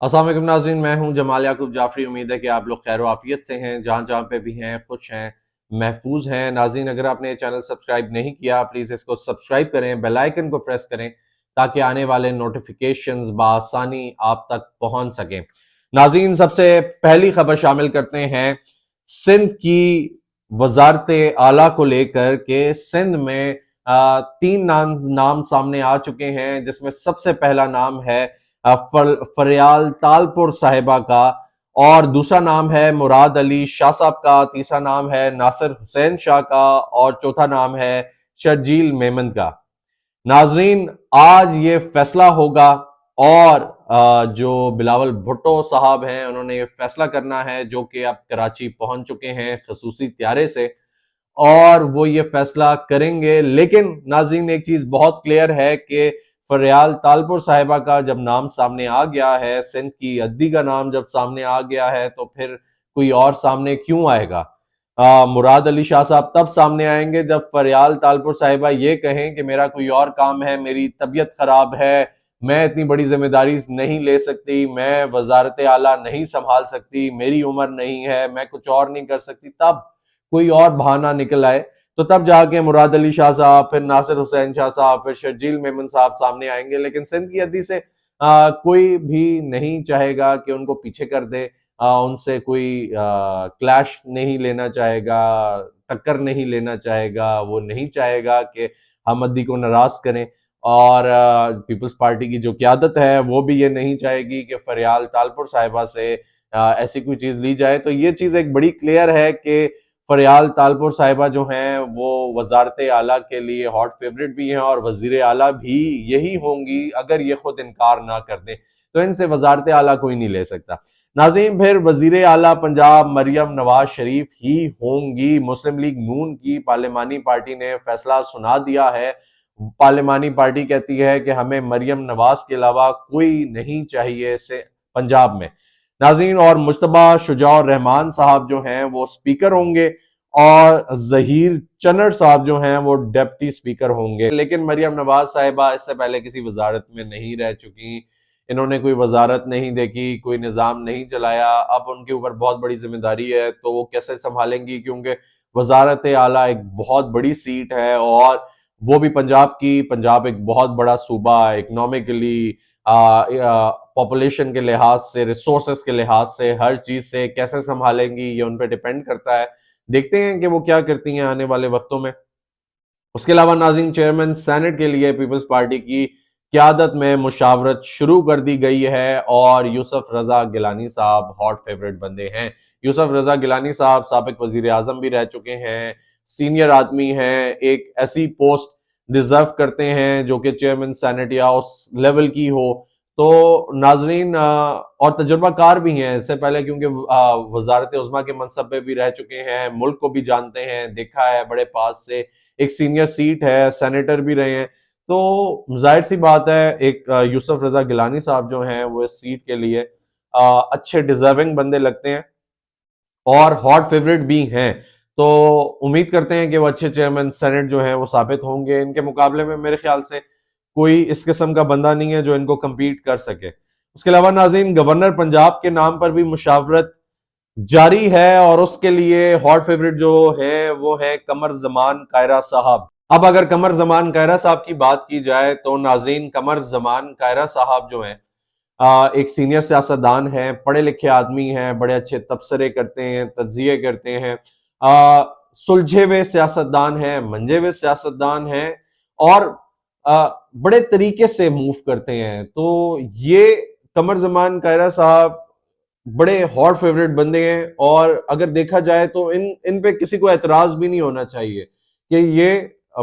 السلام علیکم ناظرین، میں ہوں جمال یعقوب جعفری۔ امید ہے کہ آپ لوگ خیر و عافیت سے ہیں، جہاں جہاں پہ بھی ہیں، خوش ہیں، محفوظ ہیں۔ ناظرین، اگر آپ نے یہ چینل سبسکرائب نہیں کیا، پلیز اس کو سبسکرائب کریں، بیل آئیکن کو پریس کریں تاکہ آنے والے نوٹیفیکیشنز بآسانی آپ تک پہنچ سکیں۔ ناظرین، سب سے پہلی خبر شامل کرتے ہیں سندھ کی وزارت اعلیٰ کو لے کر کہ سندھ میں تین نام سامنے آ چکے ہیں، جس میں سب سے پہلا نام ہے فریال تالپور صاحبہ کا، اور دوسرا نام ہے مراد علی شاہ صاحب کا، تیسرا نام ہے ناصر حسین شاہ کا، اور چوتھا نام ہے شرجیل میمن کا۔ ناظرین، آج یہ فیصلہ ہوگا، اور جو بلاول بھٹو صاحب ہیں انہوں نے یہ فیصلہ کرنا ہے، جو کہ اب کراچی پہنچ چکے ہیں خصوصی طیارے سے، اور وہ یہ فیصلہ کریں گے۔ لیکن ناظرین، ایک چیز بہت کلیئر ہے کہ فریال تالپور صاحبہ کا جب نام سامنے آ گیا ہے، سندھ کی عدی کا نام جب سامنے آ گیا ہے، تو پھر کوئی اور سامنے کیوں آئے گا؟ مراد علی شاہ صاحب تب سامنے آئیں گے جب فریال تالپور صاحبہ یہ کہیں کہ میرا کوئی اور کام ہے، میری طبیعت خراب ہے، میں اتنی بڑی ذمہ داری نہیں لے سکتی، میں وزارت اعلیٰ نہیں سنبھال سکتی، میری عمر نہیں ہے، میں کچھ اور نہیں کر سکتی، تب کوئی اور بہانہ نکل آئے تو تب جا کے مراد علی شاہ صاحب، پھر ناصر حسین شاہ صاحب، پھر شرجیل میمن صاحب سامنے آئیں گے۔ لیکن سندھ کی عدی سے کوئی بھی نہیں چاہے گا کہ ان کو پیچھے کر دے، ان سے کوئی کلیش نہیں لینا چاہے گا، ٹکر نہیں لینا چاہے گا، وہ نہیں چاہے گا کہ ہم عدی کو ناراض کریں، اور پیپلز پارٹی کی جو قیادت ہے وہ بھی یہ نہیں چاہے گی کہ فریال تالپور صاحبہ سے ایسی کوئی چیز لی جائے۔ تو یہ چیز ایک بڑی کلیئر ہے کہ فریال تالپور صاحبہ جو ہیں وہ وزارت اعلیٰ کے لیے ہاٹ فیوریٹ بھی ہیں، اور وزیر اعلیٰ بھی یہی ہوں گی اگر یہ خود انکار نہ کر دیں، تو ان سے وزارت اعلیٰ کوئی نہیں لے سکتا۔ ناظرین، پھر وزیر اعلیٰ پنجاب مریم نواز شریف ہی ہوں گی۔ مسلم لیگ نون کی پارلیمانی پارٹی نے فیصلہ سنا دیا ہے۔ پارلیمانی پارٹی کہتی ہے کہ ہمیں مریم نواز کے علاوہ کوئی نہیں چاہیے پنجاب میں۔ ناظرین، اور مجتبیٰ شجاع الرحمان صاحب جو ہیں وہ سپیکر ہوں گے، اور ظہیر چنر صاحب جو ہیں وہ ڈیپٹی سپیکر ہوں گے۔ لیکن مریم نواز صاحبہ اس سے پہلے کسی وزارت میں نہیں رہ چکی، انہوں نے کوئی وزارت نہیں دیکھی، کوئی نظام نہیں چلایا، اب ان کے اوپر بہت بڑی ذمہ داری ہے، تو وہ کیسے سنبھالیں گی؟ کیونکہ وزارت اعلیٰ ایک بہت بڑی سیٹ ہے، اور وہ بھی پنجاب ایک بہت بڑا صوبہ، اکنامکلی، پاپولیشن کے لحاظ سے، ریسورسز کے لحاظ سے، ہر چیز سے کیسے سنبھالیں گی یہ ان پہ ڈیپینڈ کرتا ہے۔ دیکھتے ہیں کہ وہ کیا کرتی ہیں آنے والے وقتوں میں۔ اس کے علاوہ ناظرین، چیئرمین سینٹ کے لیے پیپلز پارٹی کی قیادت میں مشاورت شروع کر دی گئی ہے، اور یوسف رضا گیلانی صاحب ہاٹ فیوریٹ بندے ہیں۔ یوسف رضا گیلانی صاحب سابق وزیر اعظم بھی رہ چکے ہیں، سینئر آدمی ہیں، ایک ایسی پوسٹ ڈیزرو کرتے ہیں جو کہ چیئرمین سینٹ یا اس لیول کی ہو۔ تو ناظرین، اور تجربہ کار بھی ہیں، اس سے پہلے کیونکہ وزارت عظمیٰ کے منصب پہ بھی رہ چکے ہیں، ملک کو بھی جانتے ہیں، دیکھا ہے بڑے پاس سے، ایک سینئر سیٹ ہے، سینیٹر بھی رہے ہیں۔ تو ظاہر سی بات ہے، ایک یوسف رضا گیلانی صاحب جو ہیں وہ اس سیٹ کے لیے اچھے ڈیزرونگ بندے لگتے ہیں، اور ہاٹ فیوریٹ بھی ہیں۔ تو امید کرتے ہیں کہ وہ اچھے چیئرمین سینٹ جو ہیں وہ ثابت ہوں گے۔ ان کے مقابلے میں میرے خیال سے کوئی اس قسم کا بندہ نہیں ہے جو ان کو کمپیٹ کر سکے۔ اس کے علاوہ ناظرین، گورنر پنجاب کے نام پر بھی مشاورت جاری ہے، اور اس کے لیے ہاٹ فیوریٹ جو ہیں وہ ہیں قمر زمان قاہرہ صاحب۔ اب اگر قمر زمان قاہرہ صاحب کی بات کی جائے تو ناظرین، قمر زمان قاہرہ صاحب جو ہیں ایک سینئر سیاستدان ہیں، پڑھے لکھے آدمی ہیں، بڑے اچھے تبصرے کرتے ہیں، تجزیے کرتے ہیں، سلجھے ہوئے سیاستدان ہیں، منجے ہوئے سیاستدان ہیں، اور بڑے طریقے سے موو کرتے ہیں۔ تو یہ قمر زمان قاہرہ صاحب بڑے ہاٹ فیوریٹ بندے ہیں، اور اگر دیکھا جائے تو ان پہ کسی کو اعتراض بھی نہیں ہونا چاہیے کہ یہ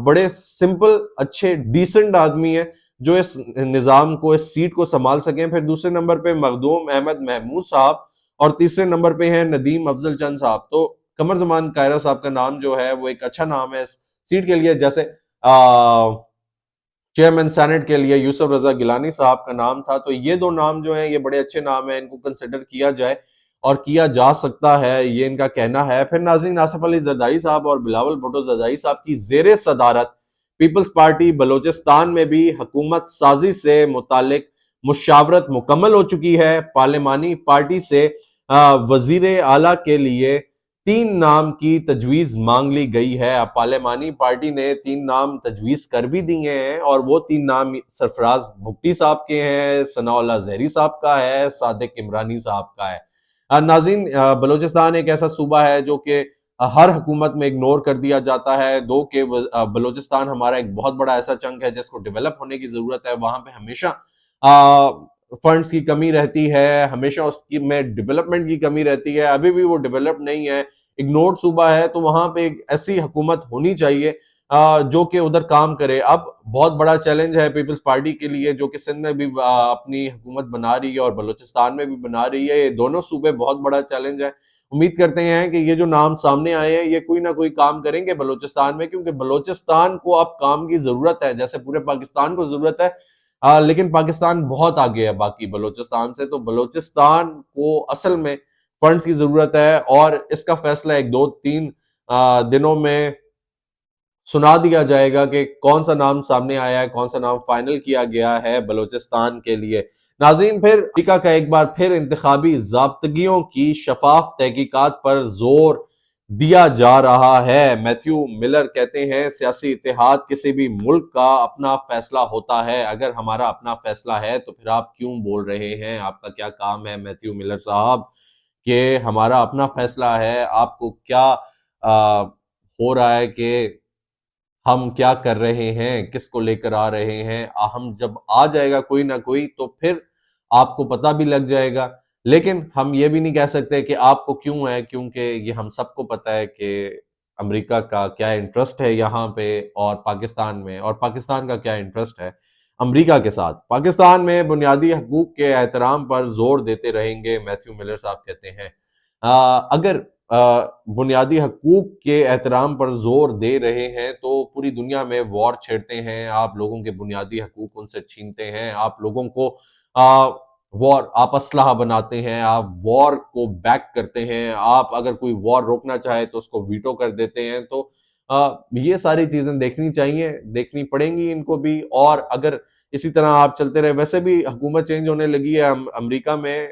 بڑے سمپل، اچھے، ڈیسنٹ آدمی ہیں جو اس نظام کو، اس سیٹ کو سنبھال سکیں۔ پھر دوسرے نمبر پہ مخدوم احمد محمود صاحب، اور تیسرے نمبر پہ ہیں ندیم افضل چند صاحب۔ تو قمر زمان قاہرہ صاحب کا نام جو ہے وہ ایک اچھا نام ہے اس سیٹ کے لیے، جیسے چیئرمین سینٹ کے لیے یوسف رضا گیلانی صاحب کا نام تھا۔ تو یہ دو نام جو ہیں یہ بڑے اچھے نام ہیں، ان کو کنسیڈر کیا جائے اور کیا جا سکتا ہے، یہ ان کا کہنا ہے۔ پھر ناظرین، آصف علی زرداری صاحب اور بلاول بھٹو زرداری صاحب کی زیر صدارت پیپلز پارٹی بلوچستان میں بھی حکومت سازی سے متعلق مشاورت مکمل ہو چکی ہے۔ پارلیمانی پارٹی سے وزیر اعلیٰ کے لیے 3 نام کی تجویز مانگ لی گئی ہے۔ اب پارلیمانی پارٹی نے 3 نام تجویز کر بھی دیے ہیں، اور وہ 3 نام سرفراز بھگٹی صاحب کے ہیں، ثناء اللہ زہری صاحب کا ہے، صادق عمرانی صاحب کا ہے۔ ناظرین، بلوچستان ایک ایسا صوبہ ہے جو کہ ہر حکومت میں اگنور کر دیا جاتا ہے، دو کہ بلوچستان ہمارا ایک بہت بڑا ایسا چنک ہے جس کو ڈیولپ ہونے کی ضرورت ہے۔ وہاں پہ ہمیشہ فنڈز کی کمی رہتی ہے، ہمیشہ اس کی میں ڈیولپمنٹ کی کمی رہتی ہے، ابھی بھی وہ ڈیولپ نہیں ہے، اگنورڈ صوبہ ہے۔ تو وہاں پہ ایک ایسی حکومت ہونی چاہیے جو کہ ادھر کام کرے۔ اب بہت بڑا چیلنج ہے پیپلز پارٹی کے لیے، جو کہ سندھ میں بھی اپنی حکومت بنا رہی ہے اور بلوچستان میں بھی بنا رہی ہے۔ یہ دونوں صوبے بہت بڑا چیلنج ہے۔ امید کرتے ہیں کہ یہ جو نام سامنے آئے ہیں یہ کوئی نہ کوئی کام کریں گے بلوچستان میں، کیونکہ بلوچستان کو اب کام کی ضرورت ہے، جیسے پورے پاکستان کو ضرورت ہے، لیکن پاکستان بہت آگے ہے باقی بلوچستان سے۔ تو بلوچستان کو اصل میں فنڈز کی ضرورت ہے، اور اس کا فیصلہ 1-2-3 دنوں میں سنا دیا جائے گا کہ کون سا نام سامنے آیا ہے، کون سا نام فائنل کیا گیا ہے بلوچستان کے لیے۔ ناظرین، پھر امریکہ کا ایک بار پھر انتخابی ضابطگیوں کی شفاف تحقیقات پر زور دیا جا رہا ہے۔ میتھیو ملر کہتے ہیں سیاسی اتحاد کسی بھی ملک کا اپنا فیصلہ ہوتا ہے۔ اگر ہمارا اپنا فیصلہ ہے تو پھر آپ کیوں بول رہے ہیں؟ آپ کا کیا کام ہے میتھیو ملر صاحب کہ ہمارا اپنا فیصلہ ہے؟ آپ کو کیا ہو رہا ہے کہ ہم کیا کر رہے ہیں، کس کو لے کر آ رہے ہیں؟ ہم جب آ جائے گا کوئی نہ کوئی تو پھر آپ کو پتہ بھی لگ جائے گا، لیکن ہم یہ بھی نہیں کہہ سکتے کہ آپ کو کیوں ہے، کیونکہ یہ ہم سب کو پتہ ہے کہ امریکہ کا کیا انٹرسٹ ہے یہاں پہ اور پاکستان میں، اور پاکستان کا کیا انٹرسٹ ہے امریکہ کے ساتھ۔ پاکستان میں بنیادی حقوق کے احترام پر زور دیتے رہیں گے، میتھیو ملر صاحب کہتے ہیں۔ اگر بنیادی حقوق کے احترام پر زور دے رہے ہیں تو پوری دنیا میں وار چھیڑتے ہیں، آپ لوگوں کے بنیادی حقوق ان سے چھینتے ہیں، آپ لوگوں کو آپ اسلحہ بناتے ہیں، آپ وار کو بیک کرتے ہیں، آپ اگر کوئی وار روکنا چاہے تو اس کو ویٹو کر دیتے ہیں۔ تو یہ ساری چیزیں دیکھنی چاہیے، دیکھنی پڑیں گی ان کو بھی۔ اور اگر اسی طرح آپ چلتے رہے، ویسے بھی حکومت چینج ہونے لگی ہے امریکہ میں،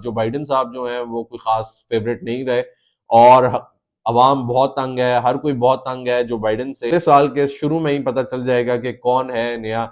جو بائیڈن صاحب جو ہیں وہ کوئی خاص فیوریٹ نہیں رہے، اور عوام بہت تنگ ہے، ہر کوئی بہت تنگ ہے جو بائیڈن سے۔ اگلے سال کے شروع میں ہی پتہ چل جائے گا کہ کون ہے نیا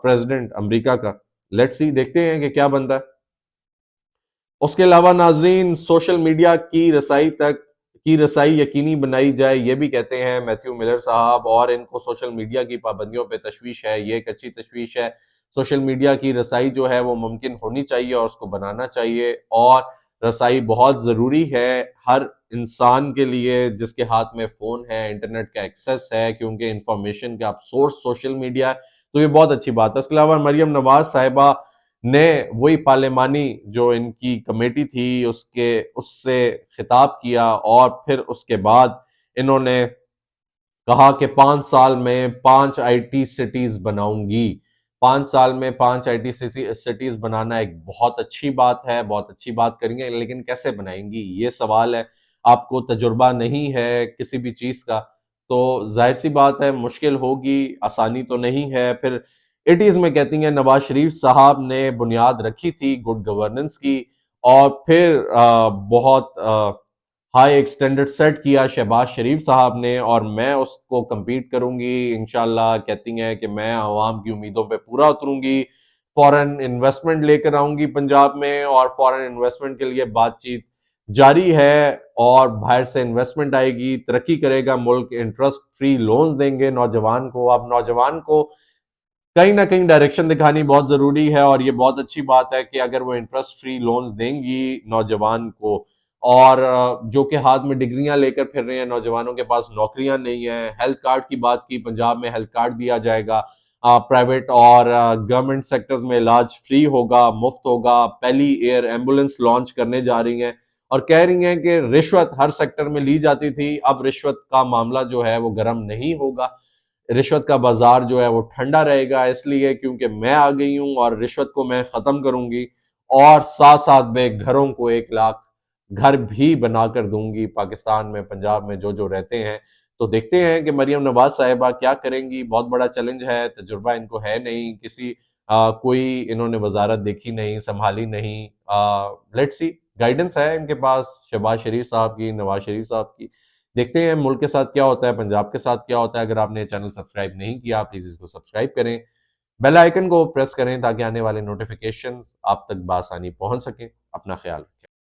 پریزیڈنٹ امریکہ کا۔ لیٹس سی، دیکھتے ہیں کہ کیا بنتا ہے۔ اس کے علاوہ ناظرین، سوشل میڈیا کی رسائی یقینی بنائی جائے، یہ بھی کہتے ہیں میتھیو ملر صاحب، اور ان کو سوشل میڈیا کی پابندیوں پہ تشویش ہے۔ یہ ایک اچھی تشویش ہے، سوشل میڈیا کی رسائی جو ہے وہ ممکن ہونی چاہیے اور اس کو بنانا چاہیے، اور رسائی بہت ضروری ہے ہر انسان کے لیے جس کے ہاتھ میں فون ہے، انٹرنیٹ کا ایکسیس ہے، کیونکہ انفارمیشن کا سورس سوشل میڈیا ہے۔ تو یہ بہت اچھی بات ہے۔ اس کے علاوہ مریم نواز صاحبہ نے وہی پارلیمانی جو ان کی کمیٹی تھی اس سے خطاب کیا، اور پھر اس کے بعد انہوں نے کہا کہ 5 سال میں 5 آئی ٹی سٹیز بناؤں گی۔ 5 سال میں 5 آئی ٹی سٹیز بنانا ایک بہت اچھی بات ہے، بہت اچھی بات کریں گے، لیکن کیسے بنائیں گی یہ سوال ہے۔ آپ کو تجربہ نہیں ہے کسی بھی چیز کا تو ظاہر سی بات ہے مشکل ہوگی، آسانی تو نہیں ہے۔ پھر ایٹیز میں کہتی ہیں نواز شریف صاحب نے بنیاد رکھی تھی گڈ گورننس کی، اور پھر بہت ہائی ایک سٹینڈرڈ سیٹ کیا شہباز شریف صاحب نے، اور میں اس کو کمپیٹ کروں گی انشاءاللہ۔ کہتی ہیں کہ میں عوام کی امیدوں پہ پورا اتروں گی، فورن انویسٹمنٹ لے کر آؤں گی پنجاب میں، اور فورن انویسٹمنٹ کے لیے بات چیت جاری ہے، اور باہر سے انویسٹمنٹ آئے گی، ترقی کرے گا ملک، انٹرسٹ فری لونز دیں گے نوجوان کو۔ اب نوجوان کو کہیں نہ کہیں ڈائریکشن دکھانی بہت ضروری ہے، اور یہ بہت اچھی بات ہے کہ اگر وہ انٹرسٹ فری لونز دیں گی نوجوان کو، اور جو کہ ہاتھ میں ڈگریاں لے کر پھر رہے ہیں، نوجوانوں کے پاس نوکریاں نہیں ہیں۔ ہیلتھ کارڈ کی بات کی، پنجاب میں ہیلتھ کارڈ دیا جائے گا، پرائیویٹ اور گورنمنٹ سیکٹرز میں علاج فری ہوگا، مفت ہوگا۔ پہلی ایئر ایمبولنس لانچ کرنے جا رہی ہیں، اور کہہ رہی ہیں کہ رشوت ہر سیکٹر میں لی جاتی تھی، اب رشوت کا معاملہ جو ہے وہ گرم نہیں ہوگا، رشوت کا بازار جو ہے وہ ٹھنڈا رہے گا، اس لیے کیونکہ میں آ گئی ہوں اور رشوت کو میں ختم کروں گی، اور ساتھ ساتھ میں گھروں کو 1 لاکھ گھر بھی بنا کر دوں گی پاکستان میں، پنجاب میں جو رہتے ہیں۔ تو دیکھتے ہیں کہ مریم نواز صاحبہ کیا کریں گی، بہت بڑا چیلنج ہے، تجربہ ان کو ہے نہیں، کسی کوئی انہوں نے وزارت دیکھی نہیں، سنبھالی نہیں. لیٹس سی، گائیڈنس ہے ان کے پاس شہباز شریف صاحب کی، نواز شریف صاحب کی. دیکھتے ہیں ملک کے ساتھ کیا ہوتا ہے، پنجاب کے ساتھ کیا ہوتا ہے. اگر آپ نے چینل سبسکرائب نہیں کیا پلیز اس کو سبسکرائب کریں، بیل آئیکن کو پریس کریں تاکہ آنے والے نوٹیفیکیشنز آپ تک بآسانی پہنچ سکیں. اپنا خیال رکھیں.